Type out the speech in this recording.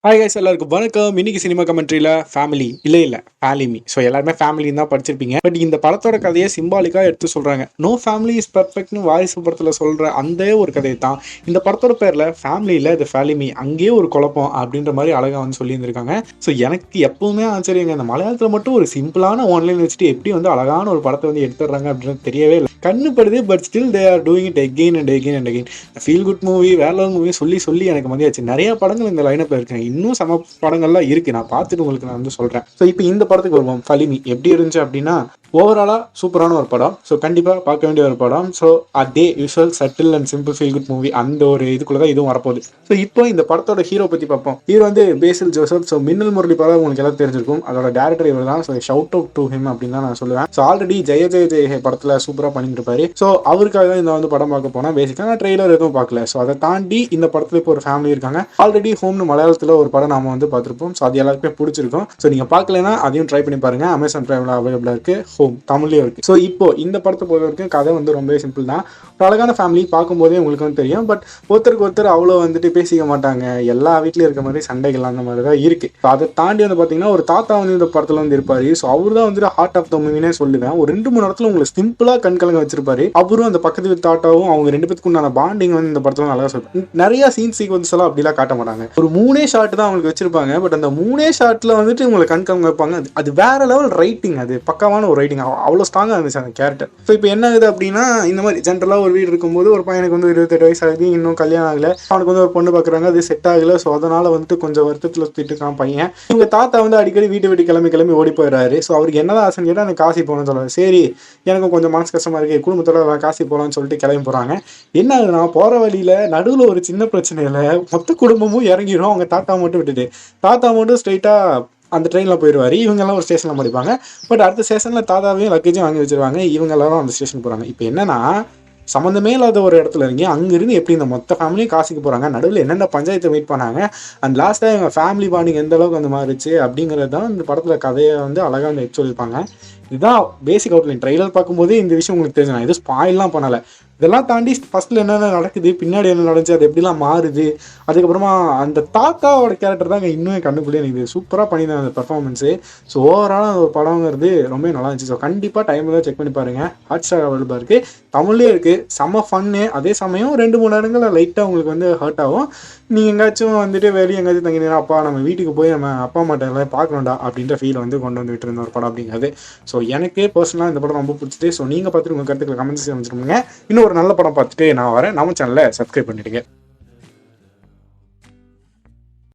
Hi guys, எல்லாருக்கும் வணக்கம். இன்னைக்கு சினிமா கமெண்ட்ரியில் ஃபேமிலி இல்லை ஃபேலிமி. ஸோ எல்லாருமே ஃபேமிலின்னு தான் படிச்சிருப்பீங்க. பட் இந்த படத்தோட கதையை சிம்பாலிக்காக எடுத்து சொல்கிறாங்க. நோ ஃபேமிலி இஸ் பர்ஃபெக்ட்னு வாரிசு படத்தில் சொல்கிற அந்த ஒரு கதையை தான் இந்த படத்தோட பேரில் ஃபேமிலியில் இது ஃபேலிமி, அங்கேயே ஒரு குழப்பம் அப்படின்ற மாதிரி அழகாக வந்து சொல்லியிருந்திருக்காங்க. ஸோ எனக்கு எப்பவுமே ஆச்சரியங்க, இந்த மலையாளத்தில் மட்டும் ஒரு சிம்பிளான ஆன்லைன் வச்சுட்டு எப்படி வந்து அழகான ஒரு படத்தை வந்து எடுத்துடுறாங்க அப்படின்னு தெரியவே இல்லை. கண்ணு படுது, but still they are doing it again and again and again. Feel good movie, வேற லெவல் மூவி சொல்லி எனக்கு மதியாச்சு. நிறைய படங்கள் இந்த லைனப்பில் இருக்குங்க. இன்னும் சம படங்கள்லாம் இருக்கு, நான் பார்த்துட்டு உங்களுக்கு நான் வந்து சொல்றேன். ஸோ இப்போ இந்த படத்துக்கு வருவோம். ஃபலிமி எப்படி இருந்துச்சு அப்படின்னா, ஓவராலா சூப்பரான ஒரு படம். ஸோ கண்டிப்பாக பார்க்க வேண்டிய ஒரு படம். ஸோ அதே usual subtle and simple feel good movie, அந்த ஒரு இதுக்குள்ள தான் இதுவும் வரப்போகுது. ஸோ இப்போ இந்த படத்தோட ஹீரோ பற்றி பார்ப்போம். ஹீரோ வந்து பேசில் ஜோசப். ஸோ மின்னல் முரளி படம் உங்களுக்கு எல்லாம் தெரிஞ்சிருக்கும். அதோட டேரக்டர் இவர் தான். So shout out to him அப்படின்னு தான் நான் சொல்லுவேன். ஸோ ஆல்ரெடி ஜெய படத்தில் சூப்பராக பண்ணிட்டு இருப்பாரு. ஸோ அவருக்காக தான் இந்த வந்து படம் பார்க்க போனால் பேசிக்காக நான் ட்ரெய்லர் எதுவும் பார்க்கல. ஸோ அதை தாண்டி இந்த படத்தில் இப்போ ஒரு ஃபேமிலி இருக்காங்க. ஆல்ரெடி ஹோம்னு மலையாளத்தில் ஒரு படம் நாம வந்து பார்த்துருப்போம். ஸோ அது எல்லாருக்குமே பிடிச்சிருக்கும். ஸோ நீங்கள் பார்க்கலன்னா அதையும் ட்ரை பண்ணி பாருங்க. அமேசான் பிரைமில் அவைலபிளாக இருக்கு. ஹோம் தமிழ்லேயும் இருக்கு. ஸோ இப்போ இந்த படத்தை பொறுத்த வரைக்கும் கதை வந்து ரொம்பவே சிம்பிள் தான். ஒரு அழகான ஃபேமிலி, பார்க்கும்போதே உங்களுக்கு வந்து தெரியும். பட் ஒருத்தருக்கு ஒருத்தர் அவ்வளோ வந்துட்டு பேசிக்க மாட்டாங்க. எல்லா வீட்லையும் இருக்க மாதிரி சண்டைகள் அந்த மாதிரி தான் இருக்கு. ஸோ அதை தாண்டி வந்து பார்த்தீங்கன்னா ஒரு தாத்தா வந்து இந்த படத்தில் வந்து இருப்பாரு. ஸோ அவர் தான் வந்துட்டு ஹார்ட் ஆஃப் த மூவினே சொல்லுவேன். ஒரு 2-3 இடத்துல உங்களுக்கு சிம்பிளாக கண்கலங்க வச்சிருப்பாரு. அவரும் அந்த பக்கத்து வீட்டு தாத்தாவும் அவங்க 2 பேத்துக்கு உண்டான பாண்டிங் வந்து இந்த படத்தில் நல்லா சொல்லுவாங்க. நிறைய சீன் சீக்வன்ஸ் எல்லாம் அப்படிலாம் காட்ட மாட்டாங்க. ஒரு 3 ஷாட் தான் அவங்களுக்கு வச்சிருப்பாங்க. பட் அந்த 3 ஷாட்ல வந்துட்டு உங்களை கண்கலங்க வைப்பாங்க. அது வேற லெவல் ரைட்டிங். அது பக்காவான ஒரு ரைட்டிங். அவ்வளோ ஸ்ட்ராங்காக இருந்துச்சு அந்த கேரக்டர். ஸோ இப்போ என்ன ஆகுது அப்படின்னா, இந்த மாதிரி ஜென்ரலாக ஒரு வீடு இருக்கும்போது ஒரு பையனுக்கு வந்து 28 வயசு ஆகுது, இன்னும் கல்யாணம் ஆகலை. அவனுக்கு வந்து ஒரு பொண்ணு பார்க்குறாங்க, அது செட் ஆகலை. ஸோ அதனால வந்துட்டு கொஞ்சம் வருத்தத்தில் சுற்றிட்டு இருக்கான் பையன். இவங்க தாத்தா வந்து அடிக்கடி வீட்டு விட்டு கிளம்பி ஓடி போயிடுறாரு. ஸோ அவருக்கு என்னதான் ஆசைன்னு கேட்டால் எனக்கு காசி போகணும்னு சொல்லுவார். சரி, எனக்கும் கொஞ்சம் மனசு கஷ்டமாக இருக்குது, குடும்பத்தோட காசி போகலான்னு சொல்லிட்டு கிளம்பி போகிறாங்க. என்ன ஆகுதுன்னா, போகிற வழியில் நடுவில் ஒரு சின்ன பிரச்சனையில் மொத்த குடும்பமும் இறங்கிடும். அவங்க தாத்தா மட்டும் விட்டுட்டு, தாத்தா மட்டும் ஸ்ட்ரைட்டாக அந்த ட்ரெயினில் போயிடுவார். இவங்கெல்லாம் ஒரு ஸ்டேஷனில் முடிப்பாங்க. பட் அடுத்த ஸ்டேஷனில் தாத்தாவையும் லக்கேஜும் வாங்கி வச்சிருவாங்க. இவங்க எல்லாரும் அந்த ஸ்டேஷன் போகிறாங்க. இப்போ என்னன்னா, சம்மந்தமே இல்லாத ஒரு இடத்துல இறங்கி அங்கிருந்து எப்படி இந்த மொத்த ஃபேமிலியும் காசிக்கு போகிறாங்க, நடுவில் என்னென்ன பஞ்சாயத்தை மீட் பண்ணாங்க, அண்ட் லாஸ்ட்டாக இவங்க ஃபேமிலி பாண்டிங் எந்த அளவுக்கு அந்த மாதிரி இருந்துச்சு அப்படிங்கிறது தான் இந்த படத்தில் கதையை வந்து அழகாக வந்து சொல்லியிருப்பாங்க. இதுதான் பேசிக் அவுட்லைன். ட்ரெய்லர் பார்க்கும்போதே இந்த விஷயம் உங்களுக்கு தெரிஞ்சு, நான் எதுவும் ஸ்பாயில்லாம் பண்ணலை. இதெல்லாம் தாண்டி ஃபஸ்ட்டில் என்னென்ன நடக்குது, பின்னாடி என்ன நடந்துச்சு, அது எப்படிலாம் மாறுது, அதுக்கப்புறமா அந்த தாத்தாவோட கேரக்டர் தான் இன்னும் கண்ணுக்குள்ளேயே எனக்கு சூப்பராக பண்ணியிருந்தேன் அந்த பெர்ஃபார்மன்ஸு. ஸோ ஓவராலாக ஒரு படங்கிறது ரொம்ப நல்லா இருந்துச்சு. ஸோ கண்டிப்பாக டைமில் தான் செக் பண்ணி பாருங்கள். ஹாட்ஸ்டார் அவைலபிளாக இருக்குது, தமிழ்லேயே இருக்குது. செம்ம ஃபன்னு. அதே சமயம் 2-3 நேரங்களில் லைட்டாக உங்களுக்கு வந்து ஹர்ட் ஆகும். நீங்கள் எங்கேயாச்சும் வந்துட்டு வெளியே எங்கேயாச்சும் தங்கினீங்கன்னா, அப்பா நம்ம வீட்டுக்கு போய் நம்ம அப்பா அம்மாட்ட எல்லாம் பார்க்கணும்டா அப்படின்ற ஃபீல் வந்து கொண்டு வந்து விட்டுருந்த ஒரு படம் அப்படிங்கிறது. ஸோ எனக்கு பர்சனலாக இந்த படம் ரொம்ப பிடிச்சிது. ஸோ நீங்கள் பார்த்துட்டு உங்கள் கருத்துக்களை கமெண்ட்ஸ் அமைச்சிருங்க. இன்னும் ஒரு நல்ல படம் பார்த்துட்டு நான் வரேன். நம்ம சேனலை சப்ஸ்கிரைப் பண்ணிடுங்க.